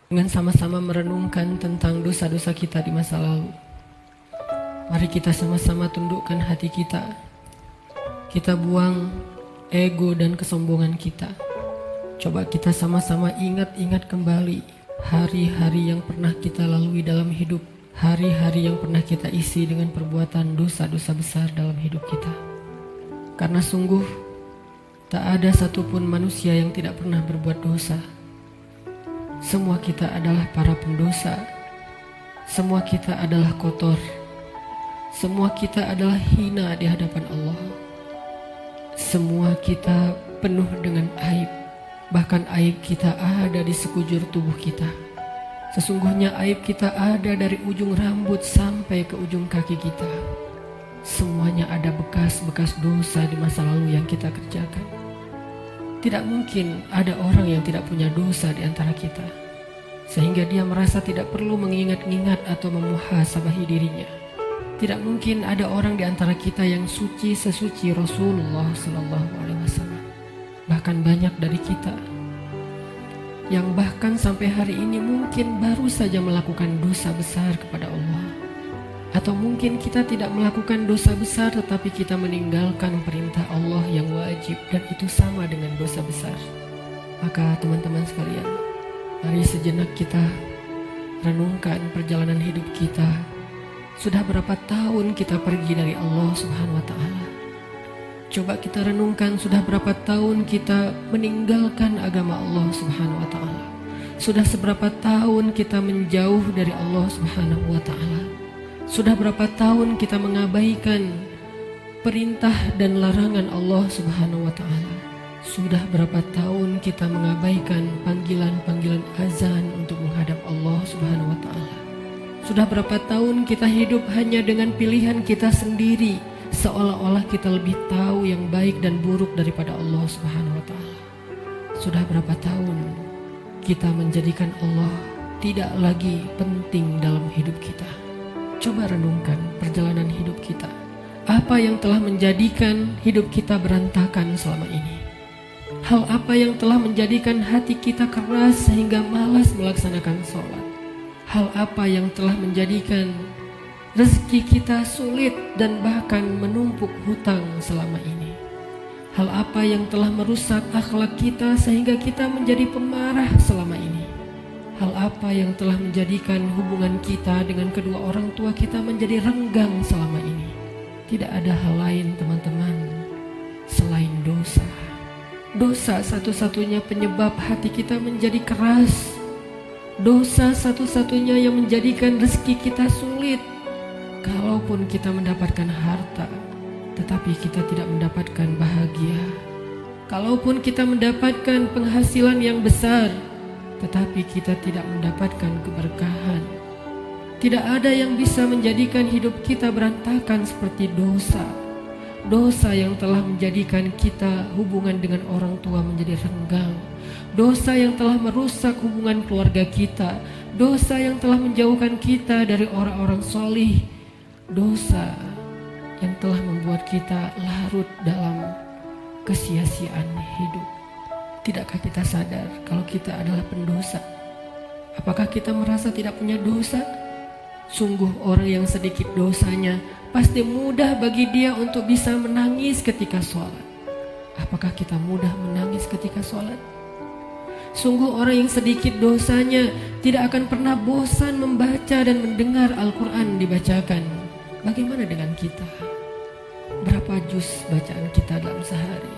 dengan sama-sama merenungkan tentang dosa-dosa kita di masa lalu. Mari kita sama-sama tundukkan hati kita. Kita buang ego dan kesombongan kita. Coba kita sama-sama ingat-ingat kembali hari-hari yang pernah kita lalui dalam hidup. Hari-hari yang pernah kita isi dengan perbuatan dosa-dosa besar dalam hidup kita. Karena sungguh tak ada satupun manusia yang tidak pernah berbuat dosa. Semua kita adalah para pendosa. Semua kita adalah kotor. Semua kita adalah hina di hadapan Allah. Semua kita penuh dengan aib. Bahkan aib kita ada di sekujur tubuh kita. Sesungguhnya aib kita ada dari ujung rambut sampai ke ujung kaki kita. Semuanya ada bekas-bekas dosa di masa lalu yang kita kerjakan. Tidak mungkin ada orang yang tidak punya dosa di antara kita, sehingga dia merasa tidak perlu mengingat-ingat atau memuhasabahi dirinya. Tidak mungkin ada orang di antara kita yang suci sesuci Rasulullah SAW. Bahkan banyak dari kita yang bahkan sampai hari ini mungkin baru saja melakukan dosa besar kepada Allah. Atau mungkin kita tidak melakukan dosa besar tetapi kita meninggalkan perintah Allah yang wajib, dan itu sama dengan dosa besar. Maka teman-teman sekalian, mari sejenak kita renungkan perjalanan hidup kita. Sudah berapa tahun kita pergi dari Allah Subhanahu wa Ta'ala? Coba kita renungkan, sudah berapa tahun kita meninggalkan agama Allah Subhanahu wa Ta'ala? Sudah seberapa tahun kita menjauh dari Allah Subhanahu wa Ta'ala? Sudah berapa tahun kita mengabaikan perintah dan larangan Allah Subhanahu wa Ta'ala? Sudah berapa tahun kita mengabaikan panggilan-panggilan azan untuk menghadap Allah Subhanahu wa Ta'ala? Sudah berapa tahun kita hidup hanya dengan pilihan kita sendiri, seolah-olah kita lebih tahu yang baik dan buruk daripada Allah Subhanahu wa Ta'ala? Sudah berapa tahun kita menjadikan Allah tidak lagi penting dalam hidup kita? Coba renungkan perjalanan hidup kita. Apa yang telah menjadikan hidup kita berantakan selama ini? Hal apa yang telah menjadikan hati kita keras sehingga malas melaksanakan sholat? Hal apa yang telah menjadikan rezeki kita sulit dan bahkan menumpuk hutang selama ini? Hal apa yang telah merusak akhlak kita sehingga kita menjadi pemarah selama ini? Hal apa yang telah menjadikan hubungan kita dengan kedua orang tua kita menjadi renggang selama ini? Tidak ada hal lain teman-teman selain dosa. Dosa satu-satunya penyebab hati kita menjadi keras. Dosa satu-satunya yang menjadikan rezeki kita sulit. Kalaupun kita mendapatkan harta, tetapi kita tidak mendapatkan bahagia. Kalaupun kita mendapatkan penghasilan yang besar, tetapi kita tidak mendapatkan keberkahan. Tidak ada yang bisa menjadikan hidup kita berantakan seperti dosa. Dosa yang telah menjadikan kita hubungan dengan orang tua menjadi renggang. Dosa yang telah merusak hubungan keluarga kita. Dosa yang telah menjauhkan kita dari orang-orang solih. Dosa yang telah membuat kita larut dalam kesia-siaan hidup. Tidakkah kita sadar kalau kita adalah pendosa? Apakah kita merasa tidak punya dosa? Sungguh orang yang sedikit dosanya pasti mudah bagi dia untuk bisa menangis ketika sholat. Apakah kita mudah menangis ketika sholat? Sungguh orang yang sedikit dosanya tidak akan pernah bosan membaca dan mendengar Al-Quran dibacakan. Bagaimana dengan kita? Berapa juz bacaan kita dalam sehari?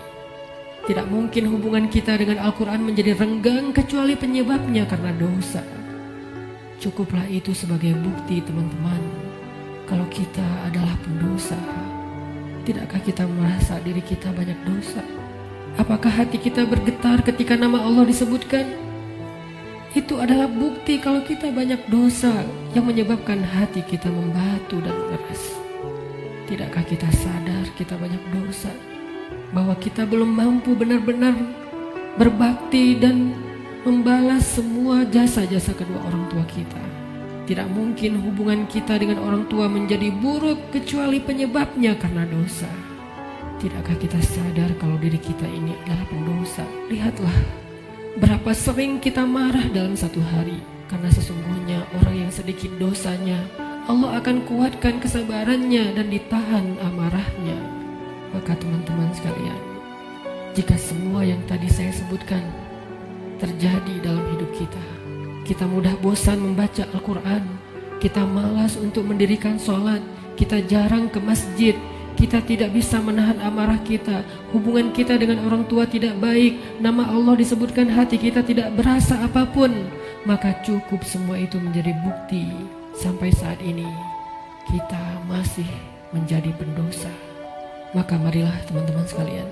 Tidak mungkin hubungan kita dengan Al-Quran menjadi renggang kecuali penyebabnya karena dosa. Cukuplah itu sebagai bukti teman-teman kalau kita adalah pendosa. Tidakkah kita merasa diri kita banyak dosa? Apakah hati kita bergetar ketika nama Allah disebutkan? Itu adalah bukti kalau kita banyak dosa yang menyebabkan hati kita membatu dan keras. Tidakkah kita sadar kita banyak dosa? Bahwa kita belum mampu benar-benar berbakti dan membalas semua jasa-jasa kedua orang tua kita. Tidak mungkin hubungan kita dengan orang tua menjadi buruk kecuali penyebabnya karena dosa. Tidakkah kita sadar kalau diri kita ini adalah pendosa? Lihatlah Berapa sering kita marah dalam satu hari, karena sesungguhnya orang yang sedikit dosanya, Allah akan kuatkan kesabarannya dan ditahan amarahnya. Maka teman-teman sekalian, jika semua yang tadi saya sebutkan terjadi dalam hidup kita, kita mudah bosan membaca Al-Quran, kita malas untuk mendirikan sholat, kita jarang ke masjid, kita tidak bisa menahan amarah kita, hubungan kita dengan orang tua tidak baik, nama Allah disebutkan hati kita tidak berasa apapun, maka cukup semua itu menjadi bukti sampai saat ini kita masih menjadi pendosa. Maka marilah teman-teman sekalian,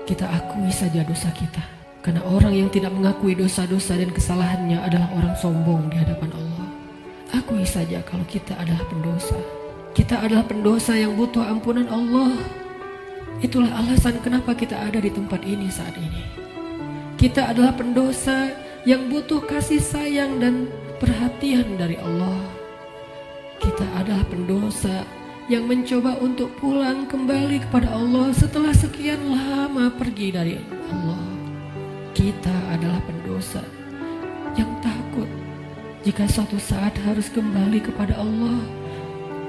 kita akui saja dosa kita, karena orang yang tidak mengakui dosa-dosa dan kesalahannya adalah orang sombong di hadapan Allah. Akui saja kalau kita adalah pendosa. Kita adalah pendosa yang butuh ampunan Allah. Itulah alasan kenapa kita ada di tempat ini saat ini. Kita adalah pendosa yang butuh kasih sayang dan perhatian dari Allah. Kita adalah pendosa yang mencoba untuk pulang kembali kepada Allah setelah sekian lama pergi dari Allah. Kita adalah pendosa yang takut jika suatu saat harus kembali kepada Allah,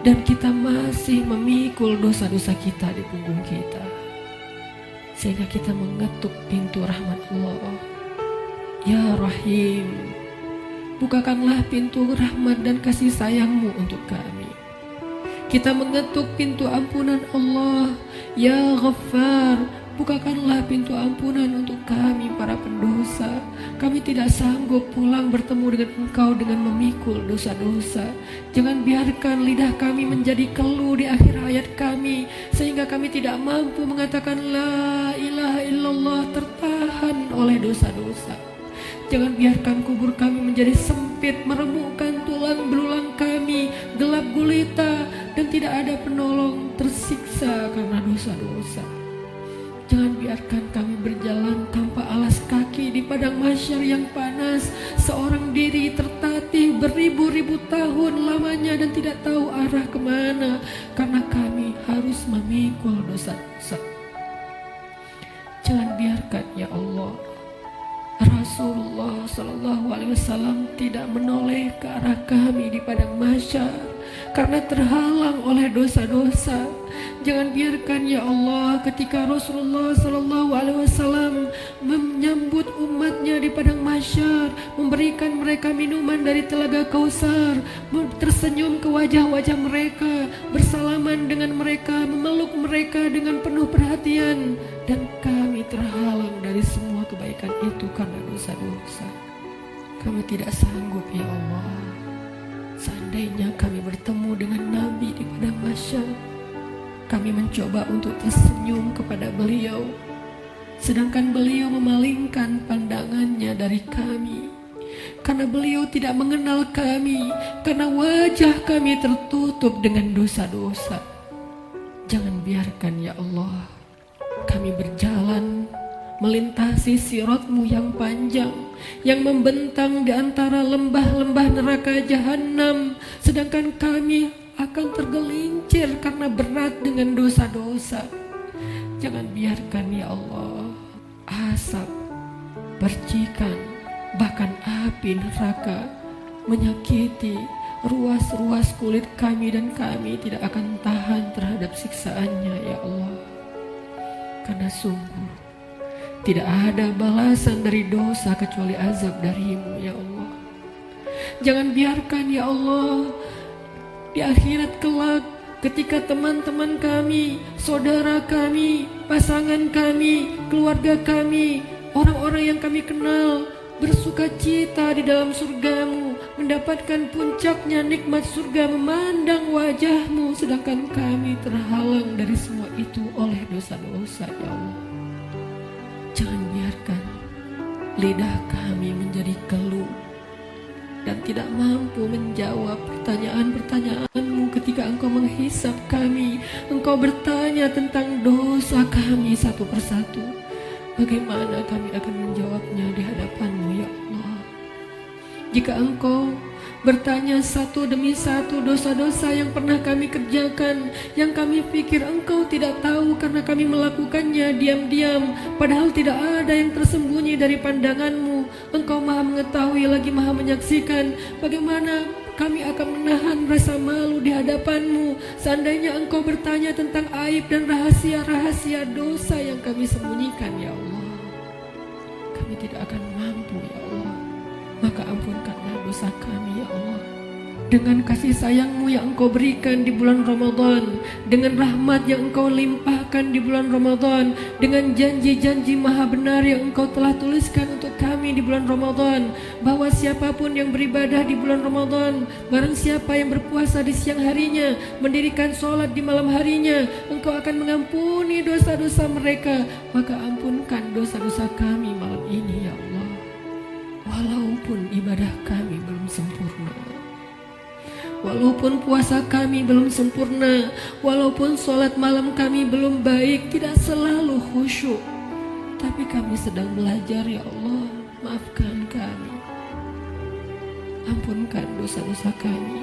dan kita masih memikul dosa-dosa kita di punggung kita, sehingga kita mengetuk pintu rahmat Allah. Ya Rahim, bukakanlah pintu rahmat dan kasih sayangmu untuk kami. Kita mengetuk pintu ampunan Allah. Ya Ghaffar, bukakanlah pintu ampunan untuk kami para pendosa. Kami tidak sanggup pulang bertemu dengan Engkau dengan memikul dosa-dosa. Jangan biarkan lidah kami menjadi keluh di akhir hayat kami, sehingga kami tidak mampu mengatakan La ilaha illallah, tertahan oleh dosa-dosa. Jangan biarkan kubur kami menjadi sempit, meremukkan tulang belulang kami, gelap gulita, dan tidak ada penolong, tersiksa karena dosa-dosa. Jangan biarkan kami berjalan tanpa alas kaki di padang mahsyar yang panas, seorang diri tertatih beribu-ribu tahun lamanya dan tidak tahu arah kemana, karena kami harus memikul dosa-dosa. Jangan biarkan ya Allah Rasulullah SAW tidak menoleh ke arah kami di padang mahsyar karena terhalang oleh dosa-dosa. Jangan biarkan ya Allah ketika Rasulullah SAW menyambut umatnya di padang mahsyar, memberikan mereka minuman dari telaga Kausar, tersenyum ke wajah-wajah mereka, bersalaman dengan mereka, memeluk mereka dengan penuh perhatian, dan kami terhalang dari semua kebaikan itu karena dosa-dosa. Kami tidak sanggup ya Allah. Seandainya kami bertemu dengan Nabi di padang mahsyar, kami mencoba untuk tersenyum kepada beliau, sedangkan beliau memalingkan pandangannya dari kami, karena beliau tidak mengenal kami, karena wajah kami tertutup dengan dosa-dosa. Jangan biarkan ya Allah kami berjalan melintasi sirat-Mu yang panjang, yang membentang di antara lembah-lembah neraka jahanam, sedangkan kami akan tergelincir karena berat dengan dosa-dosa. Jangan biarkan ya Allah asap, percikan, bahkan api neraka menyakiti ruas-ruas kulit kami, dan kami tidak akan tahan terhadap siksaannya ya Allah. Karena sungguh tidak ada balasan dari dosa kecuali azab dari-Mu ya Allah. Jangan biarkan ya Allah di akhirat kelak ketika teman-teman kami, saudara kami, pasangan kami, keluarga kami, orang-orang yang kami kenal bersuka cita di dalam surga-Mu, mendapatkan puncaknya nikmat surga, memandang wajah-Mu, sedangkan kami terhalang dari semua itu oleh dosa-dosa ya Allah. Jangan biarkan lidah kami menjadi keluh dan tidak mampu menjawab pertanyaan-pertanyaan-Mu ketika Engkau menghisap kami. Engkau bertanya tentang dosa kami satu persatu. Bagaimana kami akan menjawabnya di hadapan-Mu ya Allah? Jika Engkau bertanya satu demi satu dosa-dosa yang pernah kami kerjakan, yang kami pikir Engkau tidak tahu karena kami melakukannya diam-diam, padahal tidak ada yang tersembunyi dari pandangan-Mu. Engkau maha mengetahui lagi maha menyaksikan bagaimana kami akan menahan rasa malu di hadapan-Mu seandainya Engkau bertanya tentang aib dan rahasia-rahasia dosa yang kami sembunyikan, ya Allah. Kami tidak akan mampu, ya Allah. Maka ampunkanlah dosa kami, ya Allah. Dengan kasih sayang-Mu yang Engkau berikan di bulan Ramadan, dengan rahmat yang Engkau limpahkan di bulan Ramadan, dengan janji-janji maha benar yang Engkau telah tuliskan untuk kami di bulan Ramadan, bahwa siapapun yang beribadah di bulan Ramadan, barang siapa yang berpuasa di siang harinya, mendirikan sholat di malam harinya, Engkau akan mengampuni dosa-dosa mereka. Maka ampunkan dosa-dosa kami malam ini, ya Allah. Walaupun ibadah kami belum sempurna, walaupun puasa kami belum sempurna, walaupun sholat malam kami belum baik, tidak selalu khusyuk, tapi kami sedang belajar, ya Allah. Maafkan kami, ampunkan dosa-dosa kami.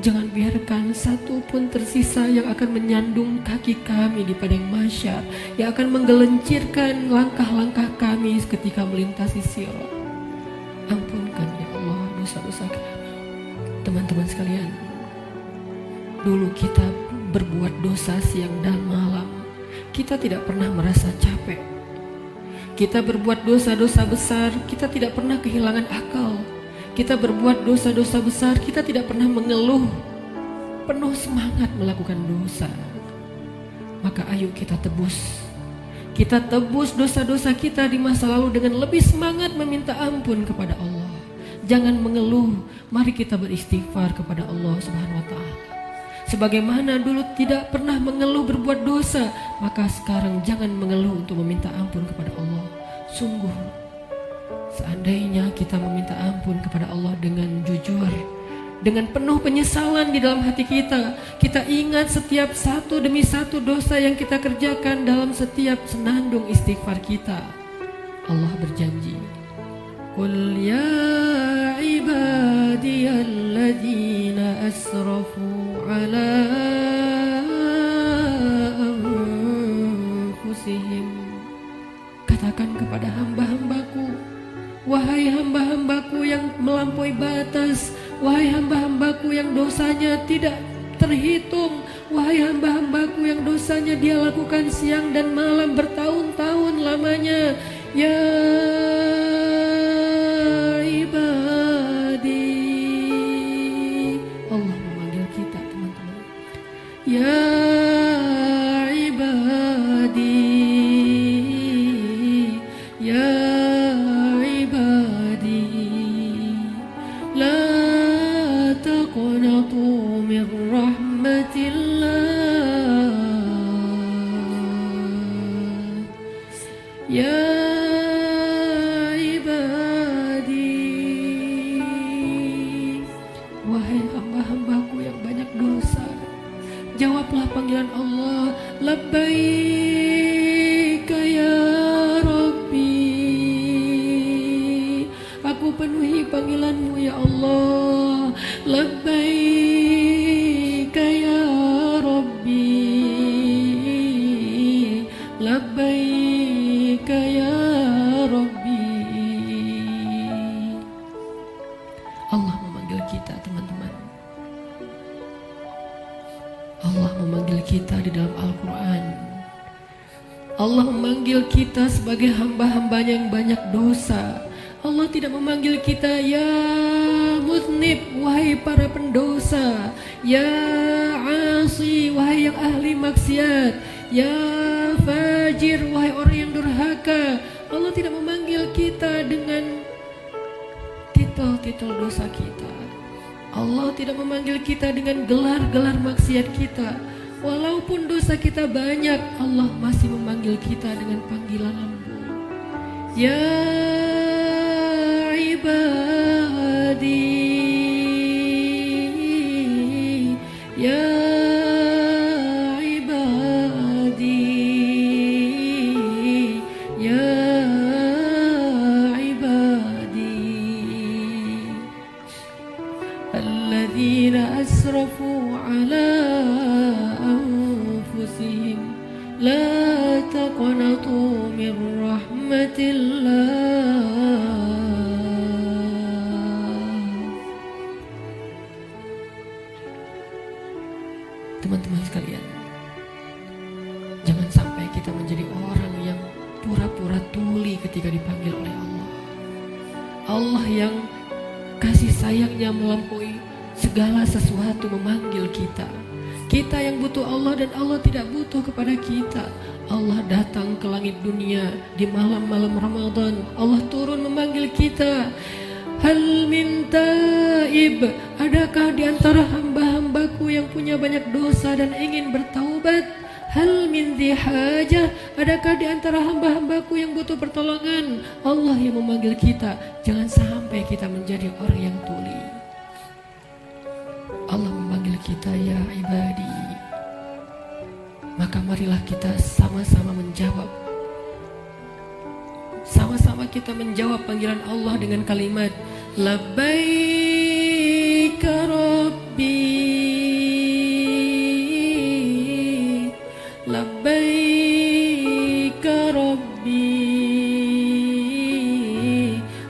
Jangan biarkan satu pun tersisa yang akan menyandung kaki kami di padang mahsyar, yang akan menggelincirkan langkah-langkah kami ketika melintasi sirat. Ampunkan, ya Allah, dosa-dosa kami. Teman-teman sekalian, dulu kita berbuat dosa siang dan malam, kita tidak pernah merasa capek. Kita berbuat dosa-dosa besar, kita tidak pernah kehilangan akal. Kita berbuat dosa-dosa besar, kita tidak pernah mengeluh, penuh semangat melakukan dosa. Maka ayo kita tebus. Kita tebus dosa-dosa kita di masa lalu dengan lebih semangat meminta ampun kepada Allah. Jangan mengeluh, mari kita beristighfar kepada Allah Subhanahu wa Ta'ala. Sebagaimana dulu tidak pernah mengeluh berbuat dosa, maka sekarang jangan mengeluh untuk meminta ampun kepada Allah. Sungguh, seandainya kita meminta ampun kepada Allah dengan jujur, dengan penuh penyesalan di dalam hati kita, kita ingat setiap satu demi satu dosa yang kita kerjakan dalam setiap senandung istighfar kita. Allah berjanji, Qul ya ibadiyalladzina asrafu ala anfusihim. Katakan kepada hamba-hambaku, wahai hamba-hambaku yang melampaui batas, wahai hamba-hambaku yang dosanya tidak terhitung, wahai hamba-hambaku yang dosanya dia lakukan siang dan malam bertahun-tahun lamanya, ya Allah memanggil kita, teman-teman. Ya ibadi, ya ibadi, la taqnatu min rahmatillah. Ya jawablah panggilan Allah. Labbaika ya Rabbi, aku penuhi panggilanmu ya Allah. Labbaika ya Rabbi, labbaika ya Rabbi. Allah memanggil kita, teman-teman. Allah memanggil kita di dalam Al-Quran. Allah memanggil kita sebagai hamba-hambanya yang banyak dosa. Allah tidak memanggil kita ya muznib, wahai para pendosa, ya asi, wahai yang ahli maksiat, ya fajir, wahai orang yang durhaka. Allah tidak memanggil kita dengan titel-titel dosa kita. Allah tidak memanggil kita dengan gelar-gelar maksiat kita. Walaupun dosa kita banyak, Allah masih memanggil kita dengan panggilan lembut. Ya ibadi, ya ibadi, ya alladzina asrafu ala anfusihim la taqnatu min rahmatillah. Teman-teman sekalian, jangan sampai kita menjadi orang yang pura-pura tuli ketika dipanggil oleh Allah. Allah yang kasih sayangnya melampaui segala sesuatu memanggil kita. Kita yang butuh Allah dan Allah tidak butuh kepada kita. Allah datang ke langit dunia di malam-malam Ramadan. Allah turun memanggil kita. Hal min taib, adakah di antara hamba-hambaku yang punya banyak dosa dan ingin bertaubat? Hal min dihajah, adakah di antara hamba-hambaku yang butuh pertolongan? Allah yang memanggil kita. Jangan sampai kita menjadi orang yang tuli. Allah memanggil kita, ya ibadi. Maka marilah kita sama-sama menjawab. Sama-sama kita menjawab panggilan Allah dengan kalimat Labbaik Rabbi, Labbaik Rabbi,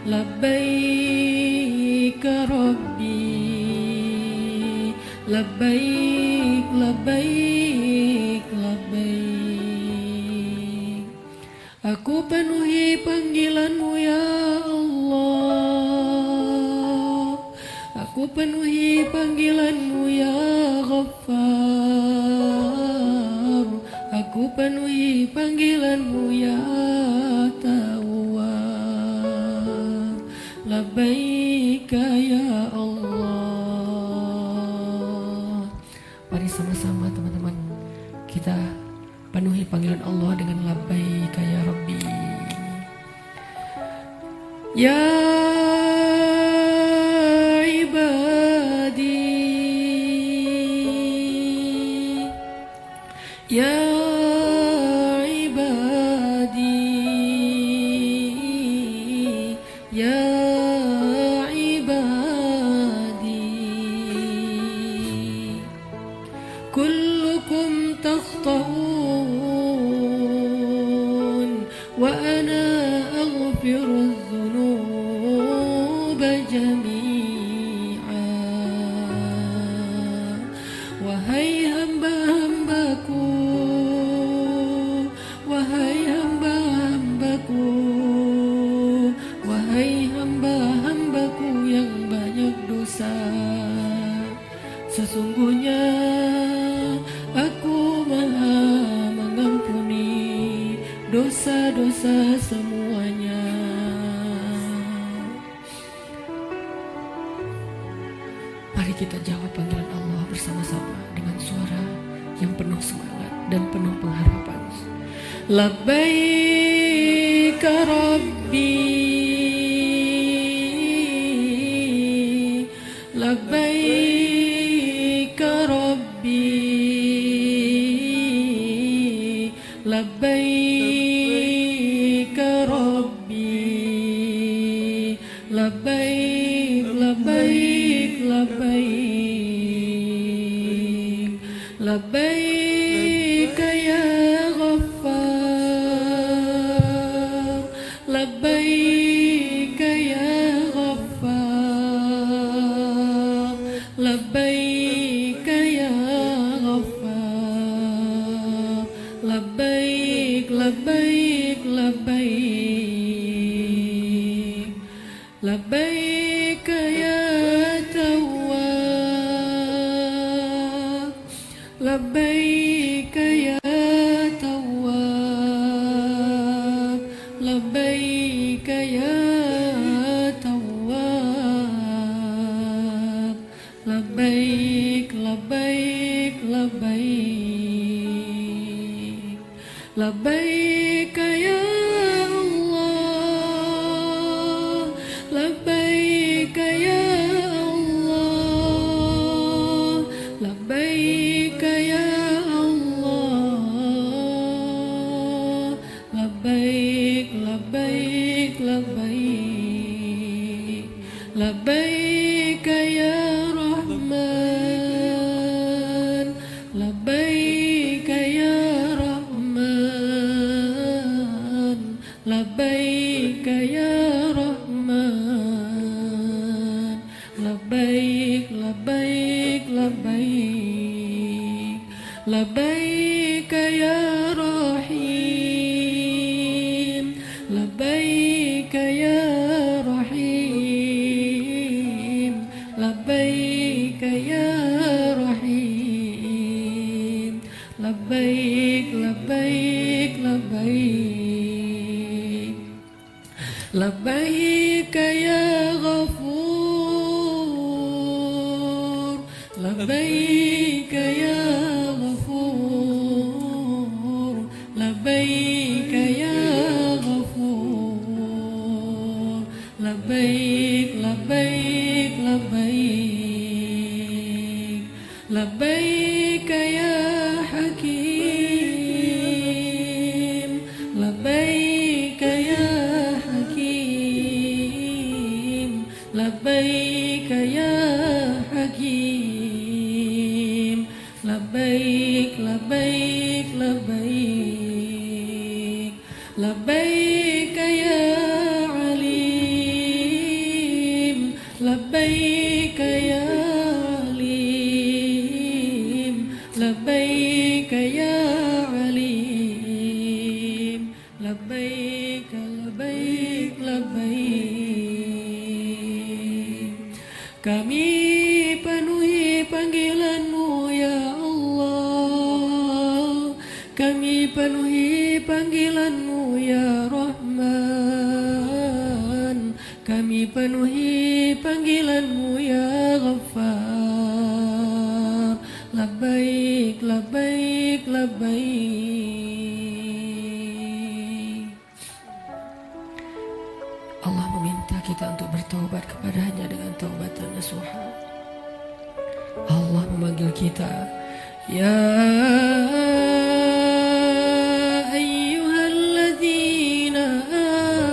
Labbaik Rabbi, Labbaik, Labbaik, Labbaik. Aku penuhi panggilanmu ya Allah. Aku penuhi panggilanmu ya Ghaffar. Aku penuhi panggilanmu ya Tawwab. Labbaika ya Allah. Mari sama-sama teman-teman kita penuhi panggilan Allah dengan labbaika ya Rabbi. Ya ibadi, ya ibadi, ya ibadi, kullukum takhta'un wa ana aghfiru dzunuba jami'a. Wahai hamba-hambaku, wahai hamba-hambaku, wahai hamba-hambaku yang banyak dosa, sesungguhnya aku maha mengampuni dosa-dosa semuanya. Mari kita jawab panggilan Allah bersama-sama dengan suara yang penuh semangat dan penuh pengharapan. Labbaik Rabbi, Labbaik Rabbi, Labbaik Rabbi, Labbaik, Labbaik, Labbaik, Labbaik ya Ghaffar, Labbaik ya Ghaffar, Labbaik ya Ghaffar, Labbaik, Labbaik, Labbaik, Labbaik ya Tawwab, Labbaik ya Tawwab, Labbaik ya Tawwab, Labbaik, Labbaik, Labbaik, Labbaik ya Allah, Labbaik ya Allah, Labbaik ya Allah, Labbaik, Labbaik, Labbaik, Labbaik ya Rahman, Labbaik ya Rahman, Labbaik ya Rahman, Labbaik, Labbaik, Labbaik, labbaik ya rahim, labbaik ya rahim, labbaik ya rahim, labbaik labbaik labbaik, labbaik ya ghafur, labbaik ya ghafur, labbaik ya ghafur, labbaik labbaik labbaik, labbaik ya hakim, labbaik ya hakim, labbaik ya hakim, labbaik labbaik labbaik, labbaik ya alim, labbaik ya alim, labbaik ya alim, labbaik labbaik labbaik. Kami penuhi panggilan-Mu ya Allah, kami penuhi panggilan-Mu ya Rahman, kami penuhi panggilan-Mu ya Ghaffar, labbaik labbaik labbaik. Allah meminta kita untuk bertaubat kepadanya dengan taubatan nasuha. Allah memanggil kita, ya ayyuhalladzina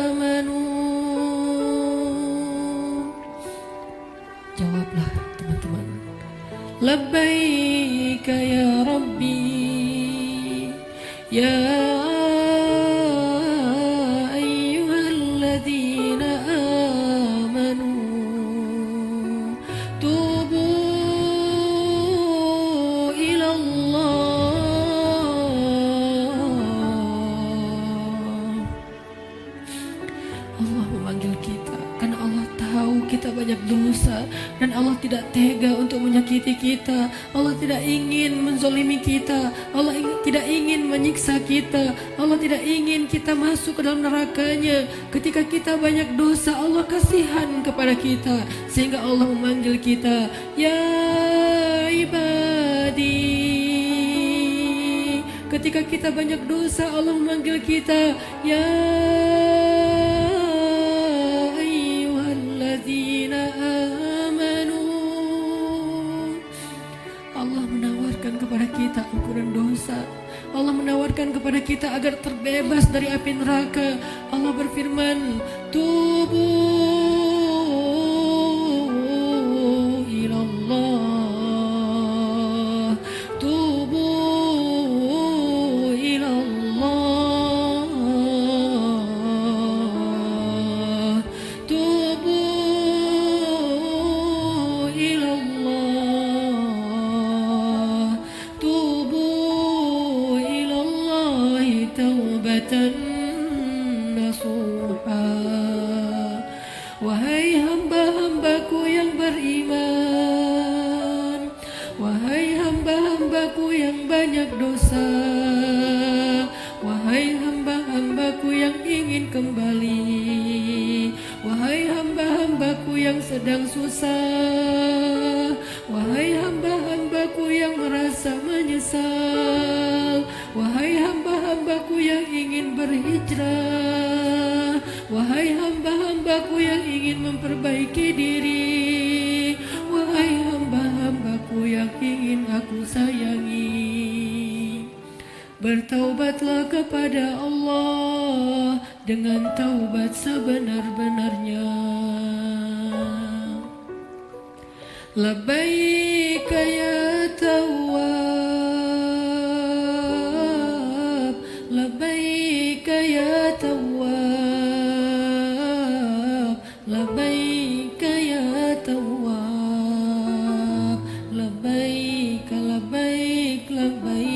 amanu. Jawablah teman-teman, labbaik ya Rabbi, ya ayyuhalladzina amanu, tubu ila Allah. Allah memanggil kita karena Allah tahu kita banyak dosa dan Allah tidak tega untuk menyakiti kita. Allah tidak ingin menzolimi kita. Allah tidak ingin menyiksa kita. Allah tidak ingin kita masuk ke dalam nerakanya. Ketika kita banyak dosa, Allah kasihan kepada kita sehingga Allah memanggil kita, ya ibadi. Ketika kita banyak dosa, Allah memanggil kita, ya amanu. Allah menawarkan kepada kita ampunan dosa. Allah menawarkan kepada kita agar terbebas dari api neraka. Allah berfirman, tubu ilallah, tubu ilallah, tubu ilallah, tubu ilallah taubatan nasuha. Wahai hamba-hambaku yang beriman, wahai hamba-hambaku yang banyak dosa, wahai hamba-hambaku yang ingin kembali, wahai hamba-hambaku yang sedang susah, wahai hamba-hambaku yang merasa menyesal, wahai hamba-hambaku yang ingin berhijrah, wahai hamba-hambaku yang ingin memperbaiki diri, wahai hamba-hambaku yang ingin aku sayangi, bertaubatlah kepada Allah dengan taubat sebenar-benarnya. Labbaik ya Tawwab, labbaik ya Tawwab, labbaik ya Tawwab, labbaik labbaik labbaik.